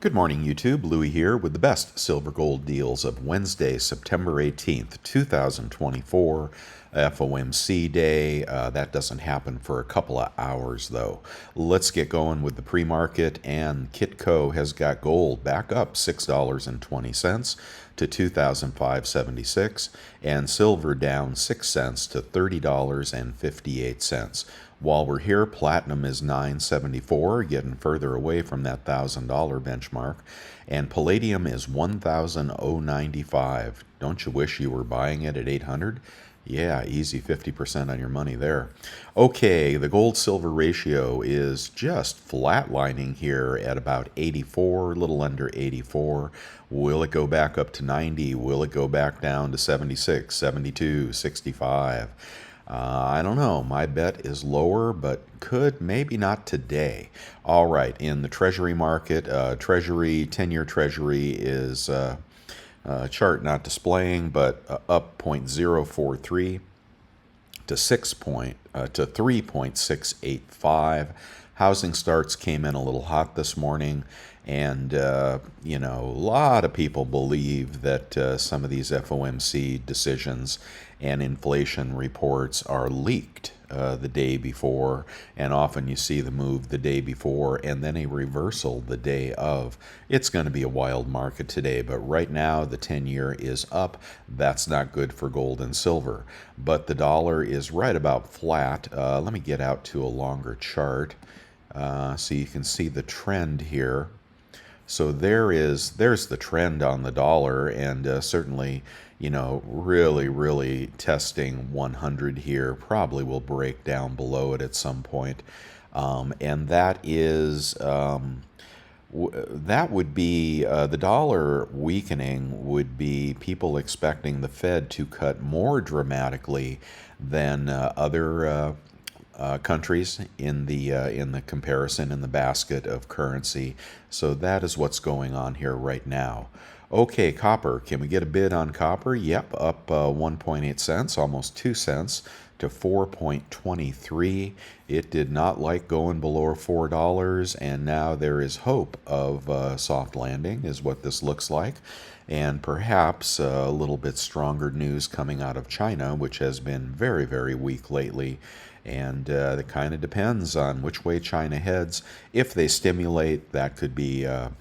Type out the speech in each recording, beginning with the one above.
Good morning, YouTube. Louie here with the best silver gold deals of Wednesday, September 18th, 2024, FOMC day. That doesn't happen for a couple of hours, though. Let's get going with the pre-market, and Kitco has got gold back up $6.20 to 2,576, and silver down 6 cents to $30.58. While we're here, platinum is $974, getting further away from that $1,000 benchmark, and palladium is $1,095. Don't you wish you were buying it at 800? Yeah, easy 50% on your money there. Okay, the gold-silver ratio is just flatlining here at about 84, a little under 84. Will it go back up to 90? Will it go back down to 76, 72, 65? I don't know. My bet is lower, but could, maybe not today. All right, in the Treasury market, Treasury, 10-year Treasury is chart not displaying, but up 0.043 to 3.685. Housing starts came in a little hot this morning, and a lot of people believe that some of these FOMC decisions and inflation reports are leaked the day before, and often you see the move the day before and then a reversal the day of. It's going to be a wild market today, but right now the 10-year is up. That's not good for gold and silver, but the dollar is right about flat. Let me get out to a longer chart so you can see the trend here. So there's the trend on the dollar, and certainly, really testing 100 here. Probably will break down below it at some point, and that is that would be the dollar weakening would be people expecting the Fed to cut more dramatically than other countries in the comparison in the basket of currency. So that is what's going on here right now. Okay, copper. Can we get a bid on copper? Yep, up 1.8 cents, almost 2 cents to 4.23. It did not like going below $4, and now there is hope of a soft landing, is what this looks like. And perhaps a little bit stronger news coming out of China, which has been very, very weak lately. And it kind of depends on which way China heads. If they stimulate, that could be a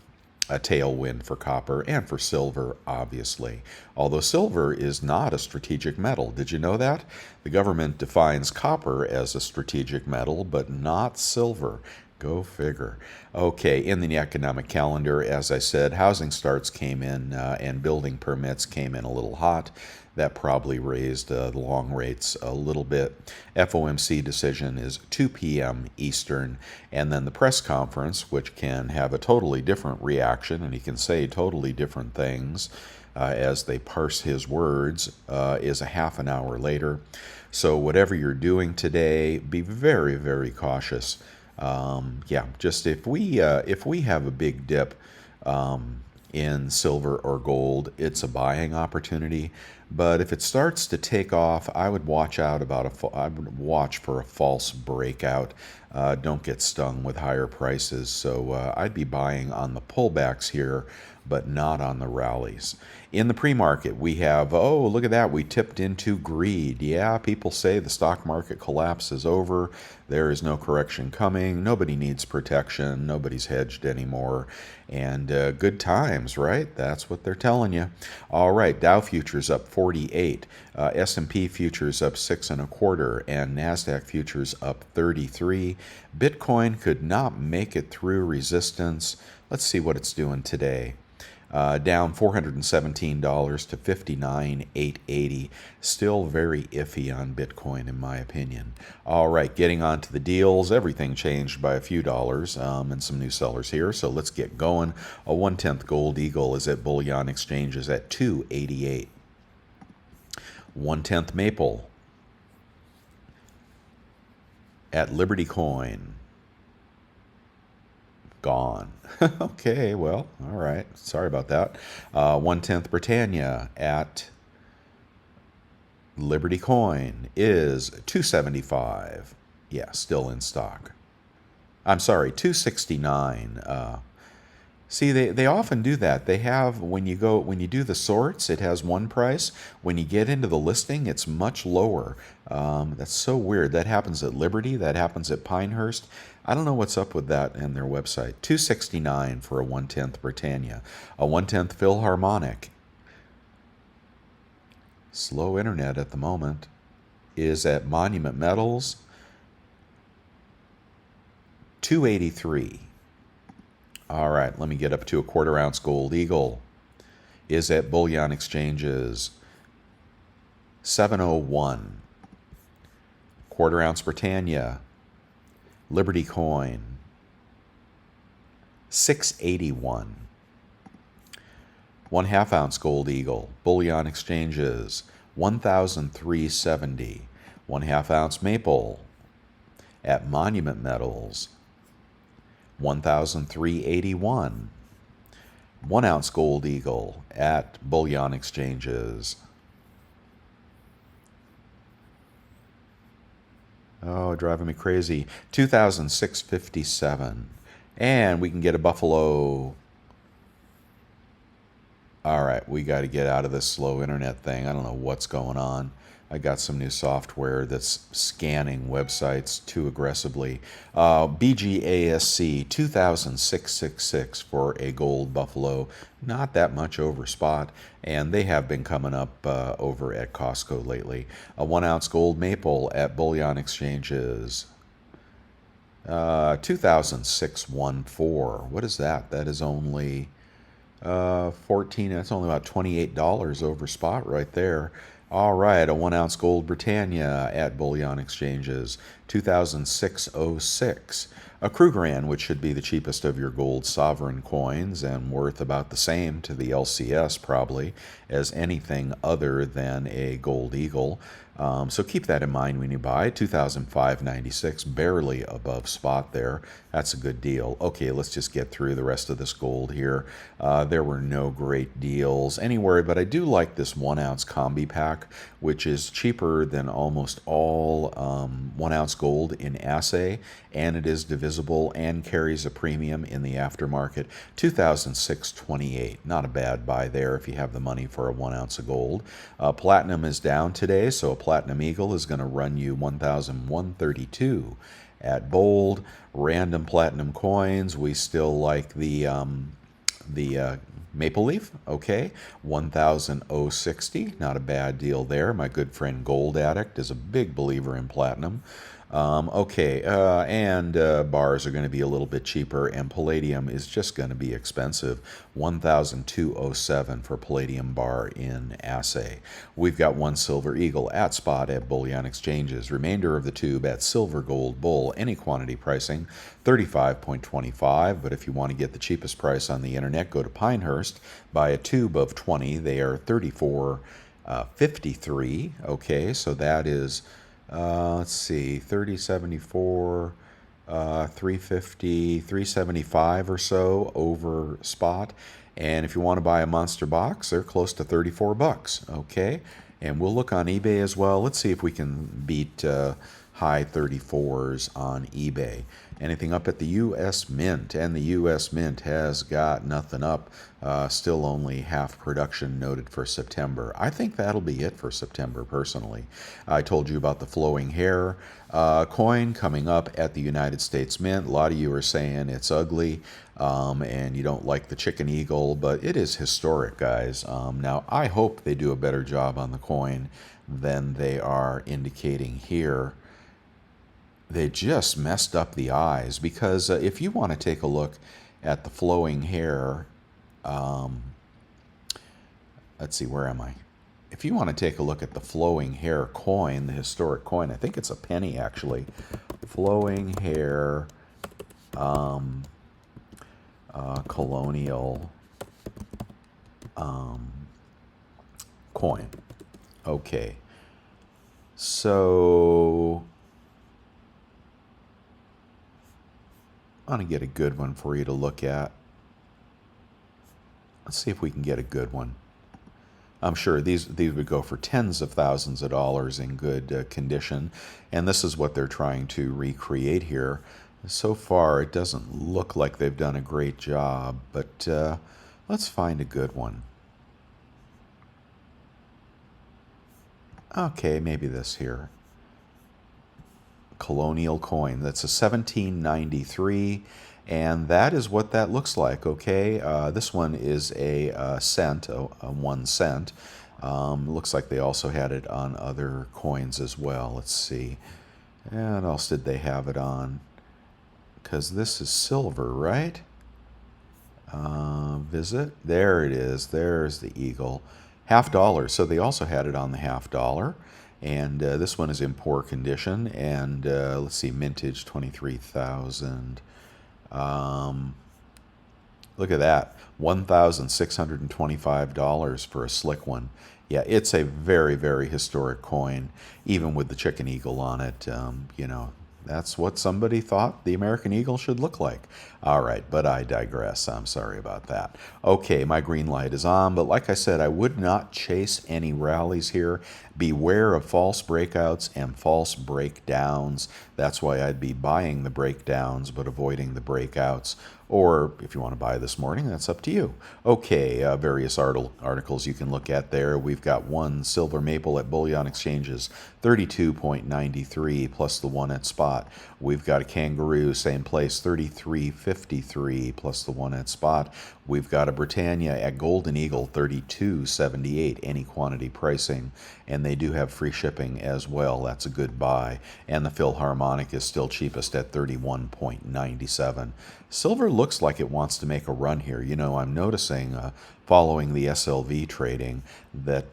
tailwind for copper and for silver, obviously. Although silver is not a strategic metal. Did you know that? The government defines copper as a strategic metal, but not silver. Go figure. Okay, in the economic calendar, as I said, housing starts came in and building permits came in a little hot. That probably raised the long rates a little bit. FOMC decision is 2 p.m. Eastern, and then the press conference, which can have a totally different reaction, and he can say totally different things as they parse his words, is a half an hour later. So whatever you're doing today, be very, very cautious. Just if we have a big dip in silver or gold, it's a buying opportunity. But if it starts to take off, I would watch out I would watch for a false breakout. Don't get stung with higher prices. So I'd be buying on the pullbacks here, but not on the rallies. In the pre-market, we have, oh, look at that, we tipped into greed. Yeah, people say the stock market collapse is over. There is no correction coming. Nobody needs protection. Nobody's hedged anymore. And good times, right? That's what they're telling you. All right, Dow futures up 48. S&P futures up 6.25, and NASDAQ futures up 33. Bitcoin could not make it through resistance. Let's see what it's doing today. Down $417 to 59,880. Still very iffy on Bitcoin, in my opinion. All right, getting on to the deals. Everything changed by a few dollars and some new sellers here. So let's get going. A 1/10 gold eagle is at bullion exchanges at 288. 1/10 maple at Liberty Coin. Gone. Okay, well, all right. Sorry about that. 1/10 Britannia at Liberty Coin is 275. Yeah, still in stock. I'm sorry, 269. See, they often do that. They have when you do the sorts, it has one price. When you get into the listing, it's much lower. That's so weird. That happens at Liberty. That happens at Pinehurst. I don't know what's up with that in their website. 269 for a 1/10 Britannia, a 1/10 Philharmonic. Slow internet at the moment. Is at Monument Metals 283. All right, let me get up to a 1/4 ounce gold eagle. Is at Bullion Exchanges 701. 1/4 ounce Britannia, Liberty coin 681. 1/2 ounce gold eagle, Bullion Exchanges 1,370. 1/2 ounce maple at Monument Metals 1,381. 1 ounce gold eagle at Bullion Exchanges. Oh, driving me crazy. 2,657. And we can get a Buffalo. All right, we got to get out of this slow internet thing. I don't know what's going on. I got some new software that's scanning websites too aggressively. BGASC 2,666 for a gold Buffalo. Not that much over spot. And they have been coming up over at Costco lately. A 1 ounce gold maple at Bullion Exchanges. 2,614. What is that? That is only 14. That's only about $28 over spot right there. All right, a 1 ounce gold Britannia at Bullion Exchanges, 2,606. A Krugerrand, which should be the cheapest of your gold sovereign coins and worth about the same to the LCS probably as anything other than a gold eagle. So keep that in mind when you buy. 2,596, barely above spot there. That's a good deal. Okay, let's just get through the rest of this gold here. There were no great deals anywhere, but I do like this 1 ounce combi pack, which is cheaper than almost all 1 ounce gold in assay, and it is divisible and carries a premium in the aftermarket. 2,628. Not a bad buy there if you have the money for a 1 ounce of gold. Platinum is down today, so a Platinum Eagle is going to run you 1,132. At Bold, random platinum coins, we still like the Maple Leaf, okay, 1,060, not a bad deal there. My good friend Gold Addict is a big believer in platinum. Okay, and bars are going to be a little bit cheaper, and palladium is just going to be expensive. 1,207 for palladium bar in assay. We've got one Silver Eagle at spot at Bullion Exchanges. Remainder of the tube at Silver Gold Bull. Any quantity pricing, 35.25. But if you want to get the cheapest price on the internet, go to Pinehurst. Buy a tube of 20. They are 34.53. Okay, so that is. Let's see, 3074, 350, 375 or so over spot. And if you want to buy a monster box, they're close to 34 bucks. Okay, and we'll look on eBay as well. Let's see if we can beat high 34s on eBay. Anything up at the U.S. Mint, and the U.S. Mint has got nothing up. Still only half production noted for September. I think that'll be it for September, personally. I told you about the flowing hair coin coming up at the United States Mint. A lot of you are saying it's ugly and you don't like the chicken eagle, but it is historic, guys. Now, I hope they do a better job on the coin than they are indicating here. They just messed up the eyes, because if you want to take a look at the flowing hair, let's see, where am I? If you want to take a look at the flowing hair coin, the historic coin, I think it's a penny actually. Flowing hair colonial coin. Okay, so I want to get a good one for you to look at. Let's see if we can get a good one. I'm sure these would go for tens of thousands of dollars in good condition, and this is what they're trying to recreate here. So far, it doesn't look like they've done a great job, but let's find a good one. Okay, maybe this here. Colonial coin. That's a 1793, and that is what that looks like. Okay, this one is a cent, a 1 cent. Looks like they also had it on other coins as well. Let's see. And what else did they have it on? Because this is silver, right? Visit. There it is. There's the eagle. $50. So they also had it on the $50. And this one is in poor condition. And let's see, mintage 23,000. Look at that, $1,625 for a slick one. Yeah, it's a very, very historic coin, even with the chicken eagle on it. That's what somebody thought the American eagle should look like. All right, but I digress. I'm sorry about that. Okay, my green light is on, but like I said, I would not chase any rallies here. Beware of false breakouts and false breakdowns. That's why I'd be buying the breakdowns, but avoiding the breakouts. Or if you want to buy this morning, that's up to you. Okay, various articles you can look at there. We've got one silver maple at bullion exchanges, 32.93 plus the one at spot. We've got a kangaroo, same place, 33.53 plus the one at spot. We've got a Britannia at Golden Eagle, 32.78, any quantity pricing, and they do have free shipping as well. That's a good buy. And the Philharmonic is still cheapest at 31.97. Silver looks like it wants to make a run here. I'm noticing, following the SLV trading, that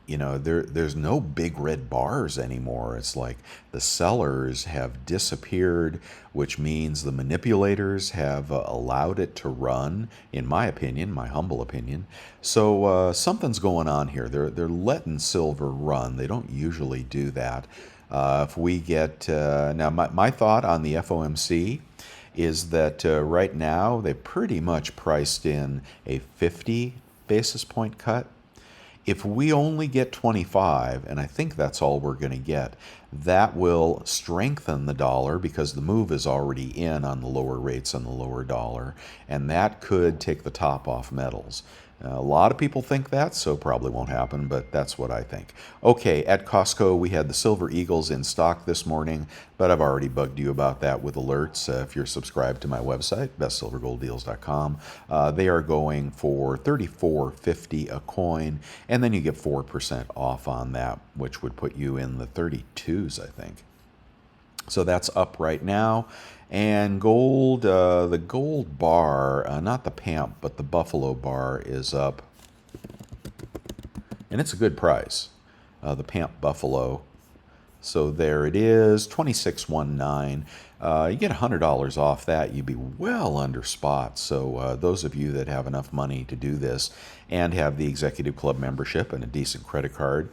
there's no big red bars anymore. It's like the sellers have disappeared, which means the manipulators have allowed it to run, in my opinion, my humble opinion. So something's going on here. They're letting silver run. They don't usually do that. If we get now, my thought on the FOMC is that right now they pretty much priced in a 50 basis point cut. If we only get 25, and I think that's all we're going to get, that will strengthen the dollar because the move is already in on the lower rates on the lower dollar, and that could take the top off metals. A lot of people think that, so probably won't happen, but that's what I think. Okay, at Costco, we had the Silver Eagles in stock this morning, but I've already bugged you about that with alerts. If you're subscribed to my website, bestsilvergolddeals.com, they are going for $34.50 a coin, and then you get 4% off on that, which would put you in the 32s, I think. So that's up right now. And gold, the gold bar, not the PAMP, but the Buffalo bar is up. And it's a good price, the PAMP Buffalo. So there it is, $26.19. You get $100 off that, you'd be well under spot. So those of you that have enough money to do this and have the Executive Club membership and a decent credit card,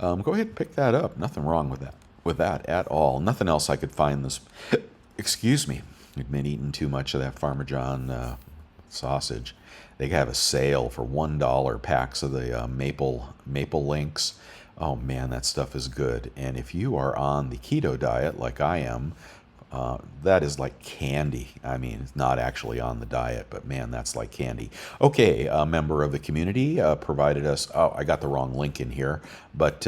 go ahead and pick that up. Nothing wrong with that at all. Nothing else I could find this. Excuse me, I've been eating too much of that Farmer John sausage. They have a sale for $1 packs of the maple links. Oh man, that stuff is good. And if you are on the keto diet like I am, that is like candy. I mean, it's not actually on the diet, but man, that's like candy. Okay, a member of the community provided us, oh, I got the wrong link in here, but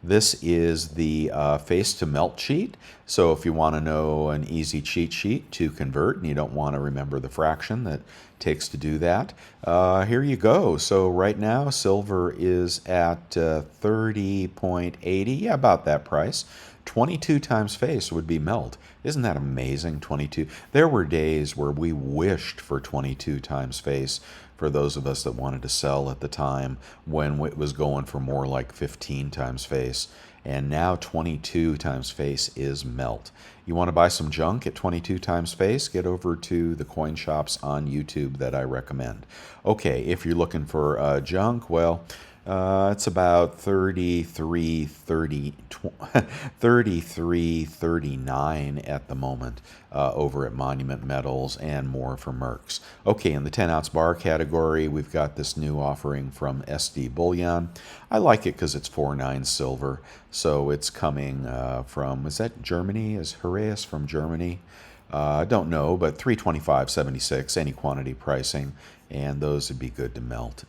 this is the face to melt sheet. So if you want to know an easy cheat sheet to convert and you don't want to remember the fraction that takes to do that, here you go. So right now silver is at 30.80, yeah, about that price. 22 times face would be melt. Isn't that amazing? 22. There were days where we wished for 22 times face for those of us that wanted to sell at the time, when it was going for more like 15 times face. And now 22 times face is melt. You want to buy some junk at 22 times face? Get over to the coin shops on YouTube that I recommend. Okay, if you're looking for junk, well, It's about 33.39 at the moment over at Monument Metals, and more for Merck's. Okay, in the 10-ounce bar category, we've got this new offering from SD Bullion. I like it because it's 4.9 silver, so it's coming from, is that Germany? Is Heraeus from Germany? I don't know, but 325.76, any quantity pricing, and those would be good to melt.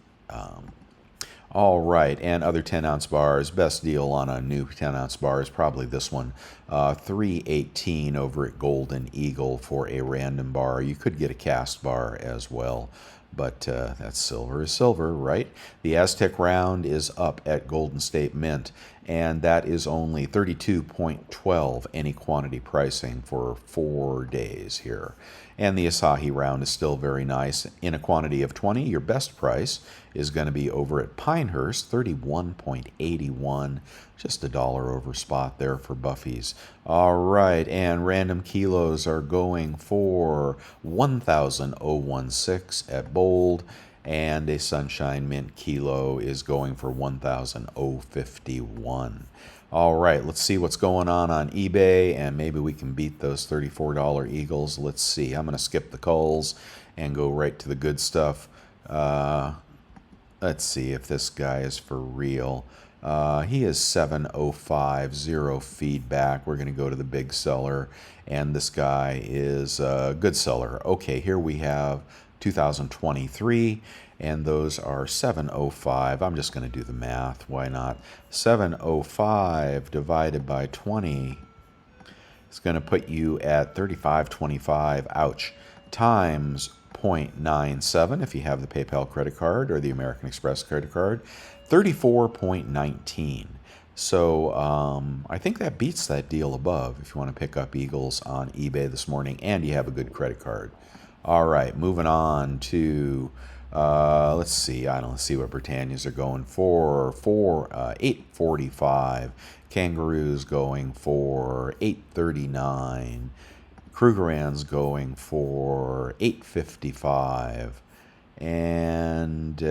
All right, and other 10-ounce bars. Best deal on a new 10-ounce bar is probably this one. 318 over at Golden Eagle for a random bar. You could get a cast bar as well, but that's silver is silver, right? The Aztec round is up at Golden State Mint, and that is only 32.12 any quantity pricing for 4 days here. And the Asahi round is still very nice. In a quantity of 20, your best price is going to be over at Pinehurst, 31.81. Just $1 over spot there for Buffy's. All right, and random kilos are going for 1,016 at Bold, and a Sunshine Mint kilo is going for 1,051. All right, let's see what's going on eBay, and maybe we can beat those $34 Eagles. Let's see. I'm going to skip the culls and go right to the good stuff. Let's see if this guy is for real. He is 705, zero feedback. We're going to go to the big seller, and this guy is a good seller. Okay, here we have 2023, and those are 705. I'm just going to do the math. Why not? 705 divided by 20 is going to put you at 35.25, ouch, times 0.97 if you have the PayPal credit card or the American Express credit card, 34.19. So I think that beats that deal above if you want to pick up Eagles on eBay this morning and you have a good credit card. All right, moving on to, let's see, let's see what Britannias are going for 845. Kangaroos going for 839. Krugerrands going for 855. And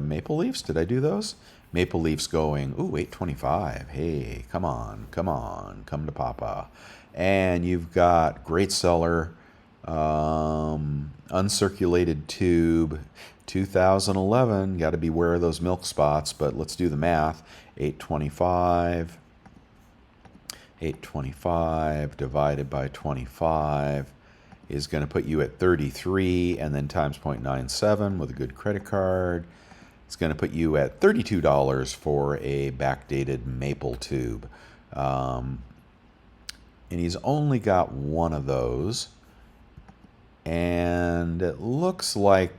Maple Leafs, did I do those? Maple Leafs going, 825. Hey, come on, come to Papa. And you've got Great Seller, uncirculated tube, 2011. Got to beware of those milk spots, but let's do the math. 825 divided by 25 is going to put you at 33, and then times 0.97 with a good credit card. It's going to put you at $32 for a backdated maple tube. And he's only got one of those. And it looks like,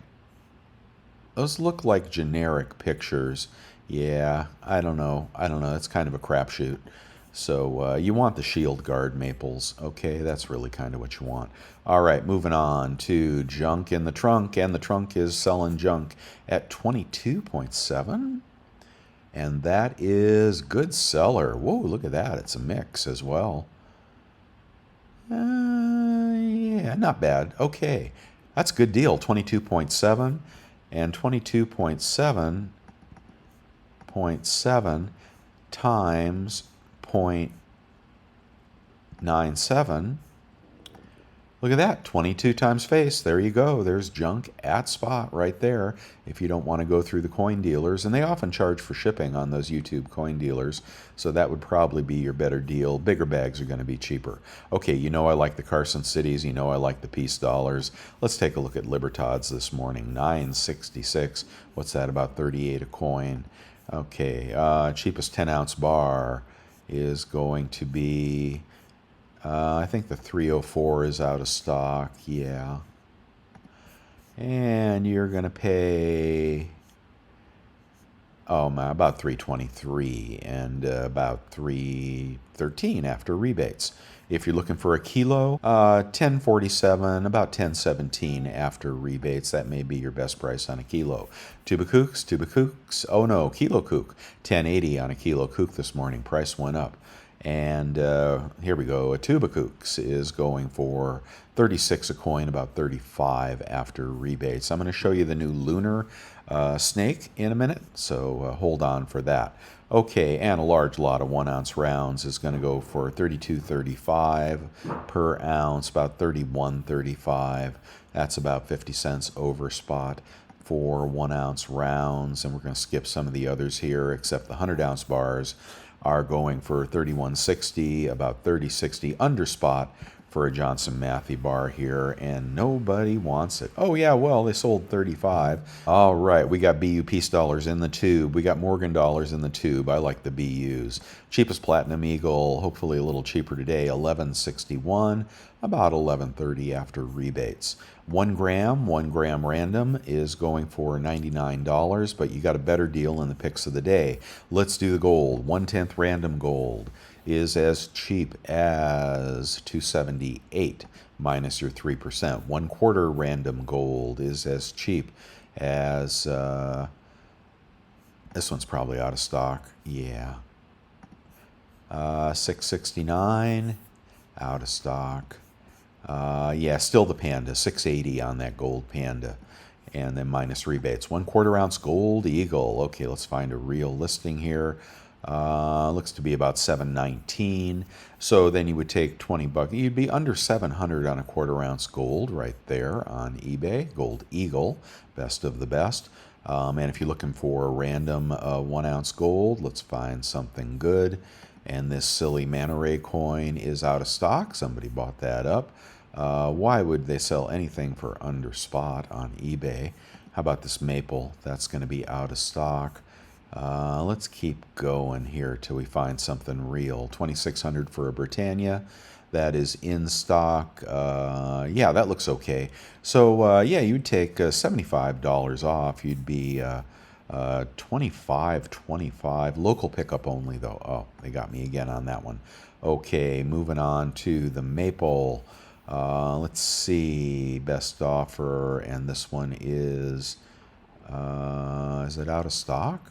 those look like generic pictures. Yeah, I don't know. It's kind of a crapshoot. So you want the shield guard maples. Okay, that's really kind of what you want. All right, moving on to junk in the trunk. And the trunk is selling junk at 22.7. And that is good seller. Whoa, look at that. It's a mix as well. Yeah, not bad. Okay, that's a good deal. 22.7 and 22.7 times 0.97. Look at that, 22 times face. There you go. There's junk at spot right there if you don't want to go through the coin dealers. And they often charge for shipping on those YouTube coin dealers, so that would probably be your better deal. Bigger bags are going to be cheaper. Okay, you know I like the Carson Cities. You know I like the Peace Dollars. Let's take a look at Libertads this morning. 966. What's that, about 38 a coin? Okay, cheapest 10-ounce bar is going to be, I think the 304 is out of stock, yeah. And you're going to pay, about 323 and about 313 after rebates. If you're looking for a kilo, 1047, about 1017 after rebates. That may be your best price on a kilo. Tuba Kooks. Oh no, Kilo Kook. 1080 on a Kilo Kook this morning. Price went up. And here we go. A tuba kooks is going for 36 a coin, about 35 after rebates. I'm going to show you the new lunar snake in a minute, so hold on for that. Okay, and a large lot of 1 ounce rounds is going to go for 32.35 per ounce, about 31.35. That's about 50 cents over spot for 1 ounce rounds, and we're going to skip some of the others here, except the 100 ounce bars are going for 31.60, about 30.60 under spot for a Johnson Matthey bar here, and nobody wants it. Oh yeah, well, they sold 35. All right, we got BU Peace dollars in the tube. We got Morgan dollars in the tube. I like the BUs. Cheapest Platinum Eagle, hopefully a little cheaper today, 11.61, about 11.30 after rebates. 1 gram random is going for $99, but you got a better deal in the picks of the day. Let's do the gold. 1/10 random gold is as cheap as $278 minus your 3%. 1/4 random gold is as cheap as, this one's probably out of stock. Yeah. $669, out of stock. Yeah, still the Panda, $680 on that gold Panda, and then minus rebates. 1/4 ounce gold Eagle. Okay, let's find a real listing here. Looks to be about $719. So then you would take 20 bucks. You'd be under 700 on a 1/4 ounce gold right there on eBay. Gold Eagle, best of the best. And if you're looking for a random 1 ounce gold, let's find something good. And this silly manta ray coin is out of stock. Somebody bought that up. Why would they sell anything for under spot on eBay? How about this maple? That's going to be out of stock. Let's keep going here till we find something real. 2,600 for a Britannia. That is in stock. Yeah, that looks okay. So yeah, you'd take $75 off. You'd be 25.25. Local pickup only though. Oh, they got me again on that one. Okay, moving on to the maple. Let's see, best offer, and this one is it out of stock?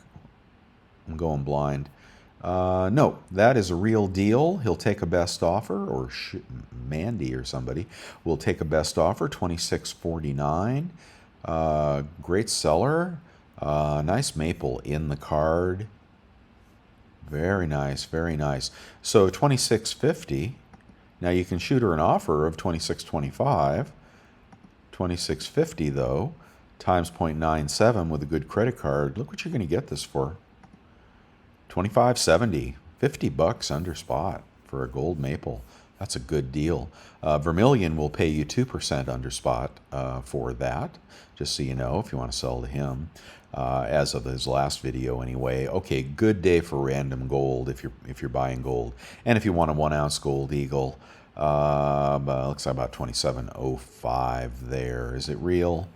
I'm going blind. No, that is a real deal. He'll take a best offer, or Mandy or somebody will take a best offer, $26.49. Great seller. Nice maple in the card. Very nice, very nice. So $26.50. Now you can shoot her an offer of $26.25. $26.50 though, times 0.97 with a good credit card. Look what you're going to get this for. $25.70. 50 bucks under spot for a gold maple. That's a good deal. Vermilion will pay you 2% under spot for that, just so you know if you want to sell to him. As of his last video anyway. Okay, good day for random gold if you're buying gold. And if you want a 1 ounce gold Eagle, looks like about $27.05 there. Is it real?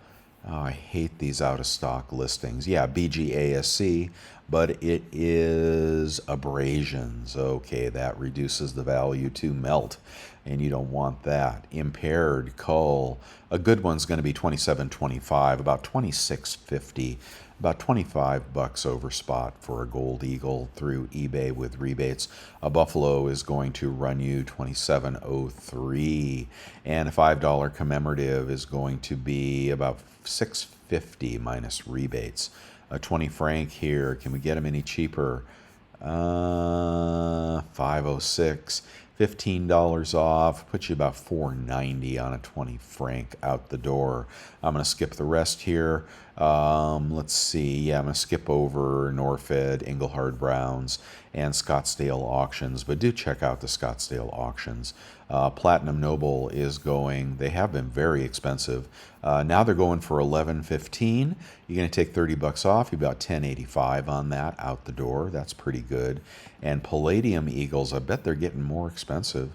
Oh, I hate these out of stock listings. Yeah, BGASC, but it is abrasions. Okay, that reduces the value to melt, and you don't want that. Impaired cull. A good one's going to be $27.25, about $26.50, about 25 bucks over spot for a gold Eagle through eBay with rebates. A Buffalo is going to run you $27.03, and a $5 commemorative is going to be about $6.50 minus rebates. A 20 franc here, can we get them any cheaper? $5.06. $15 off, puts you about $4.90 on a 20 franc out the door. I'm going to skip the rest here. Let's see. Yeah, I'm going to skip over Norfed, Engelhard Browns, and Scottsdale auctions, but do check out the Scottsdale auctions. Platinum Noble is going, they have been very expensive. Now they're going for $11.15. You're going to take 30 bucks off. You've got $10.85 on that out the door. That's pretty good. And Palladium Eagles, I bet they're getting more expensive.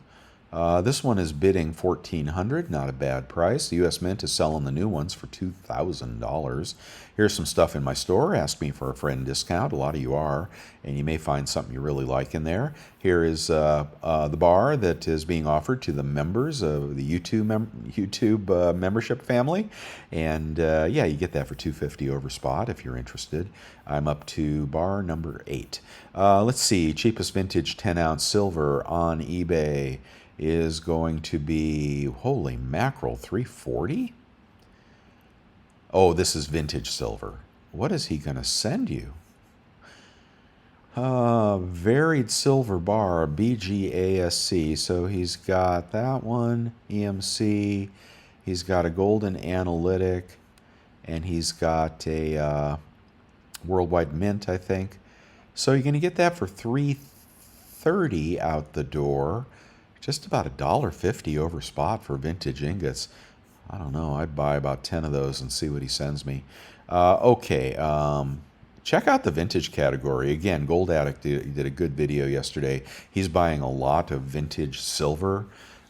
This one is bidding $1,400, not a bad price. The U.S. Mint is selling the new ones for $2,000. Here's some stuff in my store. Ask me for a friend discount. A lot of you are, and you may find something you really like in there. Here is the bar that is being offered to the members of the YouTube membership family, and yeah, you get that for $250 over spot if you're interested. I'm up to bar number 8. Let's see, cheapest vintage 10-ounce silver on eBay is going to be, holy mackerel, 340. Oh, this is vintage silver. What is he going to send you? Varied silver bar, BGASC. So he's got that one, EMC. He's got a golden analytic, and he's got a worldwide mint, I think. So you're going to get that for $330 out the door. Just about $1.50 over spot for vintage ingots. I don't know. I'd buy about 10 of those and see what he sends me. Okay. Check out the vintage category. Again, Gold Addict did a good video yesterday. He's buying a lot of vintage silver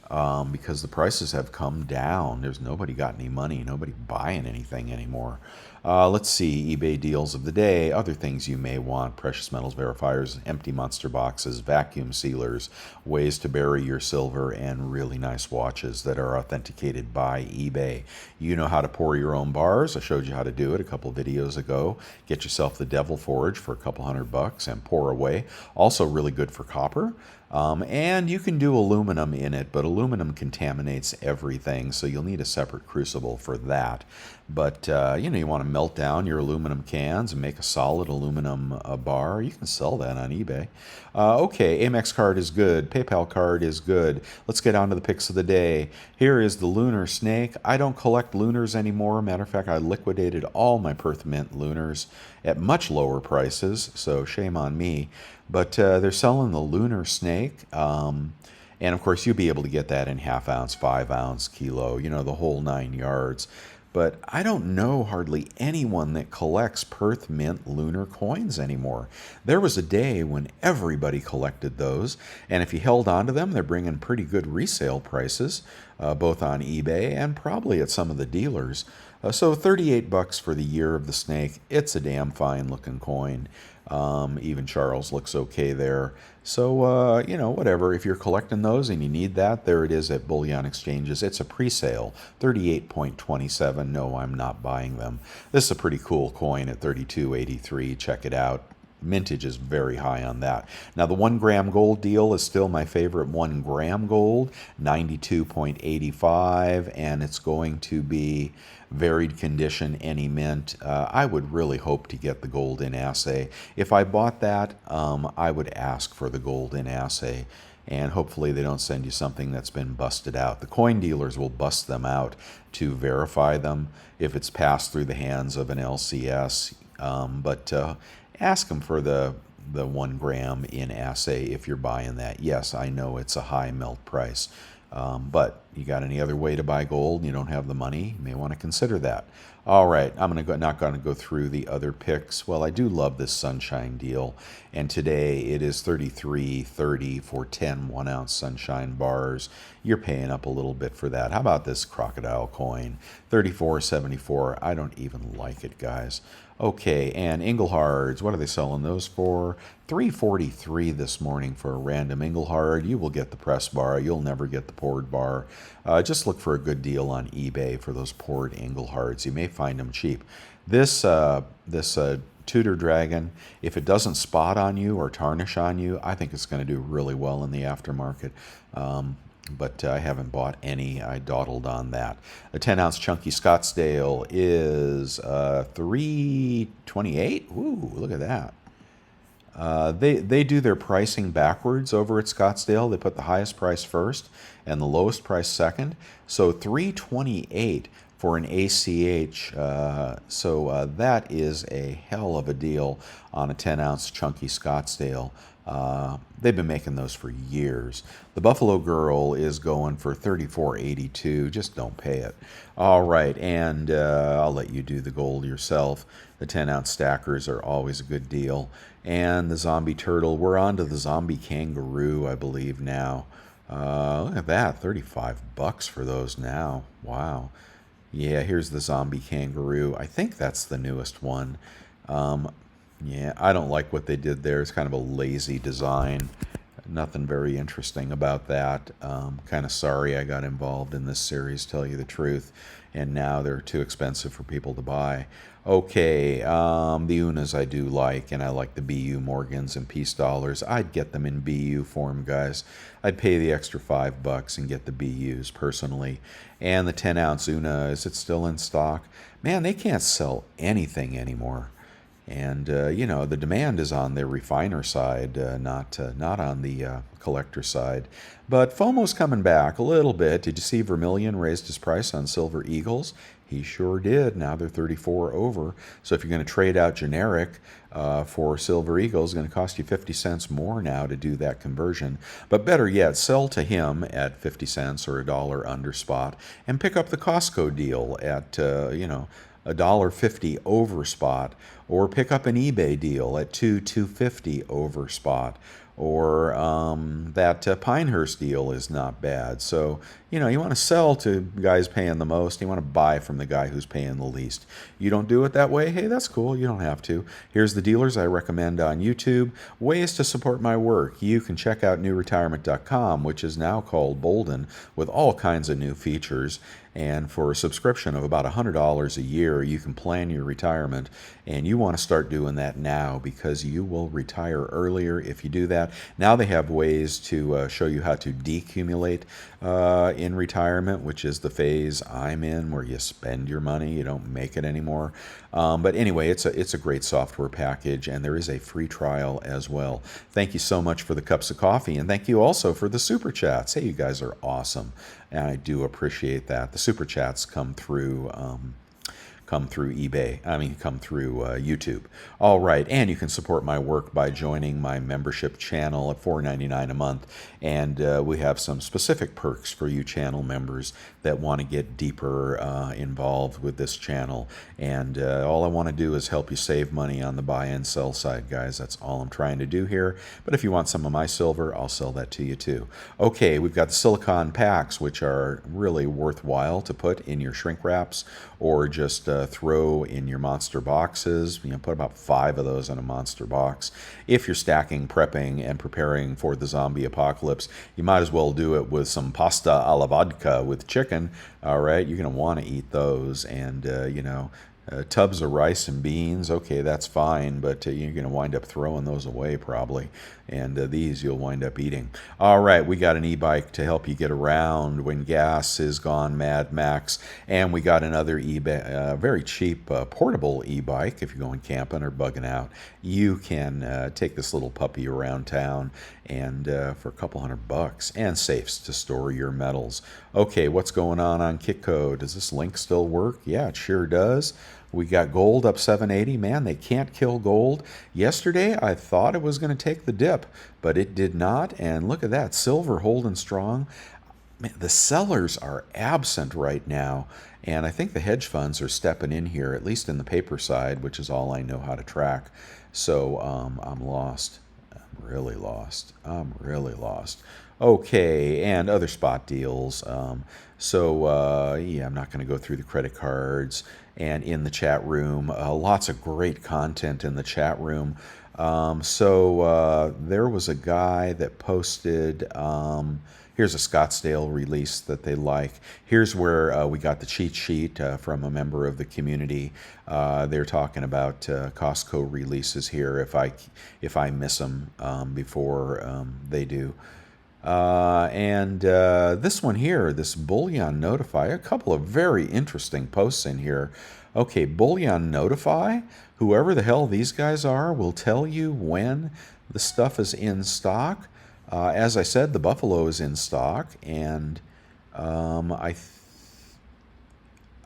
because the prices have come down. There's nobody got any money. Nobody buying anything anymore. Let's see, eBay deals of the day, other things you may want, precious metals verifiers, empty monster boxes, vacuum sealers, ways to bury your silver, and really nice watches that are authenticated by eBay. You know how to pour your own bars. I showed you how to do it a couple videos ago. Get yourself the Devil Forge for a couple $100 and pour away. Also really good for copper. And you can do aluminum in it, but aluminum contaminates everything, so you'll need a separate crucible for that. But, you know, you want to melt down your aluminum cans and make a solid aluminum bar. You can sell that on eBay. Okay, Amex card is good. PayPal card is good. Let's get on to the picks of the day. Here is the Lunar Snake. I don't collect lunars anymore. Matter of fact, I liquidated all my Perth Mint lunars at much lower prices, so shame on me. But they're selling the Lunar Snake. And of course, you'll be able to get that in half ounce, 5 ounce, kilo, you know, the whole 9 yards. But I don't know hardly anyone that collects Perth Mint lunar coins anymore. There was a day when everybody collected those, and if you held on to them, they're bringing pretty good resale prices, both on eBay and probably at some of the dealers. So $38 for the Year of the Snake. It's a damn fine looking coin. Even Charles looks okay there. So, you know, whatever. If you're collecting those and you need that, there it is at Bullion Exchanges. It's a pre-sale, 38.27. No, I'm not buying them. This is a pretty cool coin at 32.83. Check it out. Mintage is very high on that. Now, the 1 gram gold deal is still my favorite 1 gram gold, 92.85, and it's going to be varied condition, any mint. I would really hope to get the gold in assay. If I bought that, I would ask for the gold in assay, and hopefully they don't send you something that's been busted out. The coin dealers will bust them out to verify them if it's passed through the hands of an LCS, but ask them for the 1 gram in assay if you're buying that. Yes, I know it's a high melt price, but you got any other way to buy gold and you don't have the money, you may want to consider that. All right, I'm not going to go through the other picks. Well, I do love this Sunshine deal, and today it is $33.30 for 10 1-ounce Sunshine bars. You're paying up a little bit for that. How about this crocodile coin? $34.74. I don't even like it, guys. Okay, and Inglehards, what are they selling those for? $3.43 this morning for a random Inglehard. You will get the press bar. You'll never get the poured bar. Just look for a good deal on eBay for those poured Inglehards. You may find them cheap. This Tudor Dragon, if it doesn't spot on you or tarnish on you, I think it's going to do really well in the aftermarket. But I haven't bought any. I dawdled on that. A 10-ounce chunky Scottsdale is $3.28. Ooh, look at that. They do their pricing backwards over at Scottsdale. They put the highest price first and the lowest price second. So $3.28 for an ACH. So that is a hell of a deal on a 10-ounce chunky Scottsdale. They've been making those for years. The Buffalo Girl is going for $34.82. Just don't pay it. All right, and I'll let you do the gold yourself. The 10-ounce stackers are always a good deal. And the Zombie Turtle. We're on to the Zombie Kangaroo, I believe, now. Look at that, 35 bucks for those now. Wow. Yeah, here's the zombie kangaroo. I think that's the newest one. Um, yeah, I don't like what they did there. It's kind of a lazy design. Nothing very interesting about that. Kind of sorry I got involved in this series, tell you the truth. And now they're too expensive for people to buy. Okay, the Unas I do like, and I like the BU Morgans and Peace Dollars. I'd get them in BU form, guys. I'd pay the extra $5 and get the BUs personally. And the 10-ounce Una, is it still in stock? Man, they can't sell anything anymore. And the demand is on the refiner side, not on the collector side. But FOMO's coming back a little bit. Did you see Vermilion raised his price on Silver Eagles? He sure did. Now they're 34 over. So if you're going to trade out generic for Silver Eagles, it's going to cost you 50 cents more now to do that conversion. But better yet, sell to him at 50 cents or $1 under spot and pick up the Costco deal at, $1.50 over spot, or pick up an eBay deal at $2.50 over spot, or that Pinehurst deal is not bad. So, you want to sell to guys paying the most. You want to buy from the guy who's paying the least. You don't do it that way? Hey, that's cool. You don't have to. Here's the dealers I recommend on YouTube. Ways to support my work. You can check out newretirement.com, which is now called Bolden, with all kinds of new features. And for a subscription of about $100 a year, you can plan your retirement. And you want to start doing that now because you will retire earlier if you do that. Now they have ways to show you how to decumulate in retirement, which is the phase I'm in, where you spend your money, you don't make it anymore. But anyway, it's a great software package, and there is a free trial as well. Thank you so much for the cups of coffee, and thank you also for the super chats. Hey, you guys are awesome, and I do appreciate that. The super chats come through YouTube. All right, and you can support my work by joining my membership channel at $4.99 a month, and we have some specific perks for you channel members that want to get deeper involved with this channel. And all I want to do is help you save money on the buy and sell side, guys. That's all I'm trying to do here. But if you want some of my silver, I'll sell that to you too. Okay, we've got the silicone packs, which are really worthwhile to put in your shrink wraps or just throw in your monster boxes. Put about 5 of those in a monster box. If you're stacking, prepping, and preparing for the zombie apocalypse, you might as well do it with some pasta alla vodka with chicken. All right, you're going to want to eat those, and tubs of rice and beans, okay, that's fine, but you're going to wind up throwing those away probably, and these you'll wind up eating. All right, we got an e-bike to help you get around when gas is gone, Mad Max, and we got another very cheap portable e-bike. If you're going camping or bugging out, you can take this little puppy around town, and for a couple $100, and safes to store your metals. Okay, what's going on Kitco? Does this link still work? Yeah, it sure does. We got gold up 780. Man, they can't kill gold. Yesterday, I thought it was going to take the dip, but it did not. And look at that, silver holding strong. Man, the sellers are absent right now, and I think the hedge funds are stepping in here, at least in the paper side, which is all I know how to track. So I'm lost. I'm really lost. Okay, and other spot deals. Yeah, I'm not going to go through the credit cards. And in the chat room, lots of great content in the chat room. There was a guy that posted, here's a Scottsdale release that they like. Here's where we got the cheat sheet from a member of the community. They're talking about Costco releases here if I miss them before they do. This one here, this Bullion Notify, a couple of very interesting posts in here. Okay, Bullion Notify, whoever the hell these guys are, will tell you when the stuff is in stock. As I said, the Buffalo is in stock, and I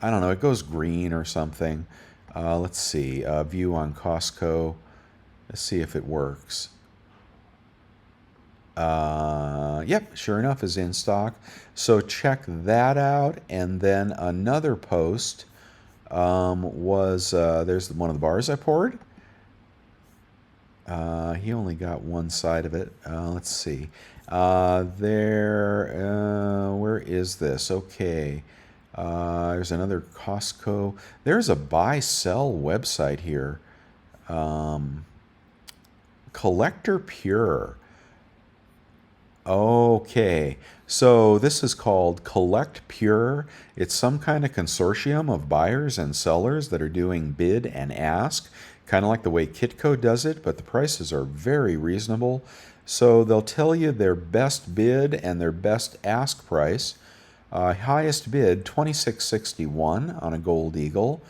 don't know, it goes green or something. Let's see, view on Costco. Let's see if it works. Yep, sure enough is in stock. So check that out. And then another post was, there's one of the bars I poured. He only got one side of it. Let's see. Where is this? Okay. There's another Costco. There's a buy-sell website here. Collector Pure. Okay, so this is called Collect Pure. It's some kind of consortium of buyers and sellers that are doing bid and ask, kind of like the way Kitco does it, but the prices are very reasonable. So they'll tell you their best bid and their best ask price. Highest bid 26.61 on a Gold Eagle.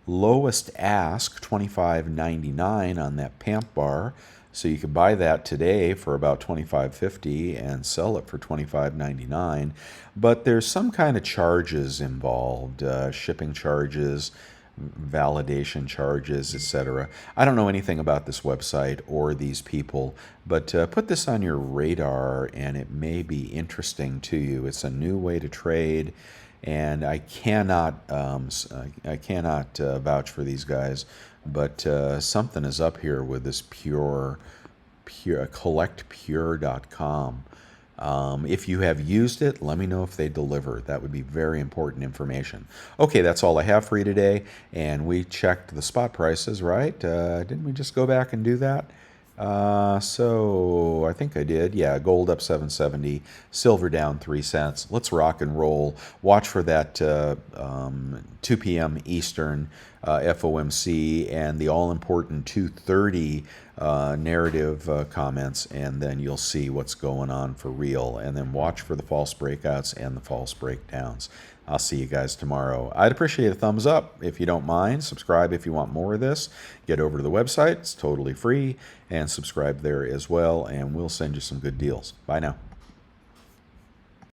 Lowest ask 25.99 on that Pamp bar. So you could buy that today for about 25.50 and sell it for 25.99. But there's some kind of charges involved, shipping charges, validation charges, etc. I don't know anything about this website or these people, but put this on your radar and it may be interesting to you. It's a new way to trade, and I cannot vouch for these guys, but something is up here with this pure collectpure.com. If you have used it, let me know if they deliver. That would be very important information. Okay, that's all I have for you today. And we checked the spot prices, right? Didn't we just go back and do that? So I think I did. Yeah, gold up 770, silver down 3 cents. Let's rock and roll. Watch for that 2 p.m. Eastern FOMC and the all-important 2:30 narrative comments, and then you'll see what's going on for real. And then watch for the false breakouts and the false breakdowns. I'll see you guys tomorrow. I'd appreciate a thumbs up if you don't mind. Subscribe if you want more of this. Get over to the website. It's totally free. And subscribe there as well, and we'll send you some good deals. Bye now.